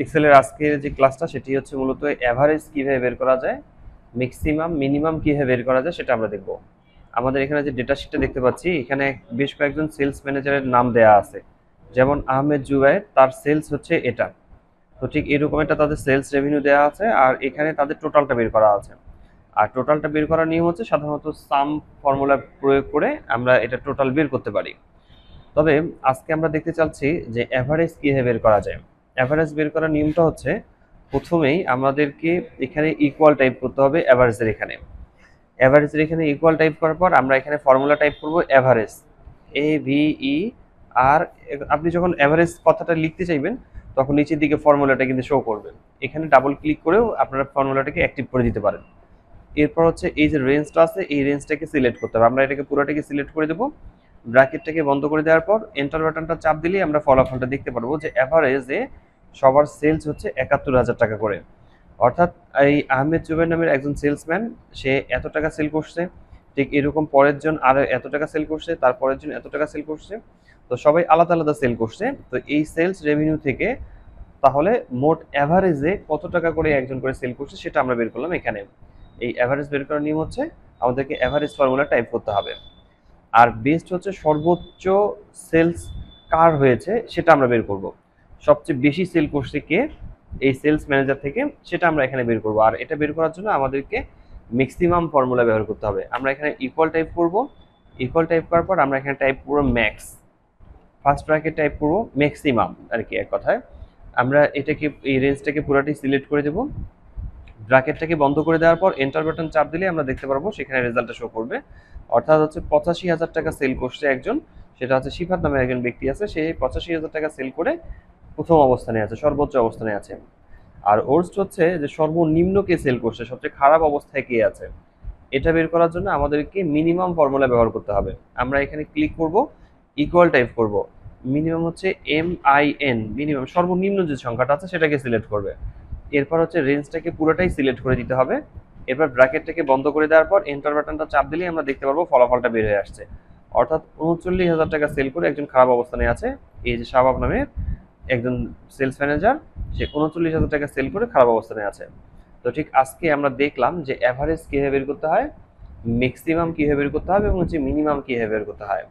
এক্সেলের আজকের যে ক্লাসটা সেটি হচ্ছে মূলত এভারেজ কিভাবে বের করা যায়, ম্যাক্সিমাম মিনিমাম কিভাবে বের করা যায় সেটা আমরা দেখব। আমাদের এখানে যে ডেটা শিটটা দেখতে পাচ্ছি এখানে বেশ কয়েকজন সেলস ম্যানেজারের নাম দেয়া আছে। যেমন আহমেদ জুবায়ের, তার সেলস হচ্ছে এটা। তো ঠিক এরকম একটা তাদের সেলস রেভিনিউ দেওয়া আছে আর এখানে তাদের টোটালটা বের করা আছে। আর টোটালটা বের করার নিয়ম হচ্ছে সাধারণত সাম ফর্মুলা প্রয়োগ করে আমরা এটা টোটাল বের করতে পারি। তবে আজকে আমরা দেখতে চাচ্ছি যে এভারেজ কিভাবে বের করা যায়। এভারেজ বের করার নিয়মটা হচ্ছে প্রথমেই আমাদেরকে এখানে ইকুয়াল টাইপ করতে হবে এভারেজের এখানে। এভারেজের এখানে ইকুয়াল টাইপ করার পর আমরা এখানে ফর্মুলা টাইপ করব এভারেজ, AVE। আর আপনি যখন এভারেজ কথাটা লিখতে চাইবেন তখন নিচের দিকে ফর্মুলাটা কিন্তু শো করবে। এখানে ডাবল ক্লিক করেও আপনারা ফর্মুলাটাকে অ্যাক্টিভ করে দিতে পারেন। এরপর হচ্ছে এই যে রেঞ্জটা আছে এই রেঞ্জটাকে সিলেক্ট করতে হবে। আমরা এটাকে পুরোটাকে সিলেক্ট করে দেবো। ব্র্যাকেটটাকে বন্ধ করে দেওয়ার পর এন্টার বাটনটা চাপ দিলেই আমরা ফলাফলটা দেখতে পারবো যে এভারেজে সবার সেলস হচ্ছে ৭১,০০০ টাকা করে। অর্থাৎ এই আহমেদ জুবের নামের একজন সেলসম্যান, সে এত টাকা সেল করছে। ঠিক এরকম পরের জন আর এত টাকা সেল করছে, তার পরের জন এত টাকা সেল করছে। তো সবাই আলাদা আলাদা সেল করছে। তো এই সেলস রেভিনিউ থেকে তাহলে মোট এভারেজে কত টাকা করে একজন করে সেল করছে সেটা আমরা বের করলাম এখানে। এই এভারেজ বের করার নিয়ম হচ্ছে আমাদেরকে এভারেজ ফর্মুলা টাইপ করতে হবে। আর বেস্ট হচ্ছে সর্বোচ্চ সেলস কার হয়েছে সেটা আমরা বের করব। সবচেয়ে বেশি সেল করছে কে এই সেলস ম্যানেজার থেকে সেটা আমরা এখানে বের করব। আর এটা বের করার জন্য আমাদেরকে ম্যাক্সিমাম ফর্মুলা ব্যবহার করতে হবে। আমরা এখানে ইকুয়াল টাইপ করব। ইকুয়াল টাইপ করার পর আমরা এখানে টাইপ করব ম্যাক্স। ফার্স্ট ব্র্যাকেট টাইপ করব ম্যাক্সিমাম আর কি এক কথায়। আমরা এটাকে এই রেঞ্জটাকে পুরোটাই সিলেক্ট করে দেব। ব্র্যাকেটটাকে বন্ধ করে দেওয়ার পর এন্টার বাটন চাপ দিলে আমরা দেখতে পারবো সেখানে রেজাল্টটা শো করবে। অর্থাৎ হচ্ছে ৮৫,০০০ টাকা সেল করছে একজন, সেটা হচ্ছে শিফাত নামের একজন ব্যক্তি আছে, সেই ৮৫,০০০ টাকা সেল করে প্রথম অবস্থানে আছে, সর্বোচ্চ অবস্থানে আছে। আর ওর্স্ট হচ্ছে যে সর্বনিম্ন কে সেল করছে, সবচেয়ে খারাপ অবস্থায় কে আছে। এটা বের করার জন্য আমাদেরকে মিনিমাম ফর্মুলা ব্যবহার করতে হবে। আমরা এখানে ক্লিক করব, ইকুয়াল টাইপ করব। মিনিমাম হচ্ছে MIN, মিনিমাম সর্বনিম্ন যে সংখ্যাটা আছে সেটাকে সিলেক্ট করবে। এরপর হচ্ছে রেঞ্জটাকে পুরোটাই সিলেক্ট করে দিতে হবে। এরপর ব্র্যাকেটটাকে বন্ধ করে দেওয়ার পর এন্টার বাটনটা চাপ দিলেই আমরা দেখতে পারবো ফলাফলটা বের হয়ে আসছে। অর্থাৎ ৩৯,০০০ টাকা সেল করে একজন খারাপ অবস্থানে আছে। এই যে শাবাব নামের একজন সেলস ম্যানেজার, সে ৩৯,০০০ টাকা সেল করে খারাপ অবস্থানে আছে। তো ঠিক আজকে আমরা দেখলাম যে এভারেজ কিভাবে বের করতে হয়, ম্যাক্সিমাম কিভাবে বের করতে হবে এবং হচ্ছে মিনিমাম কিভাবে বের করতে হয়।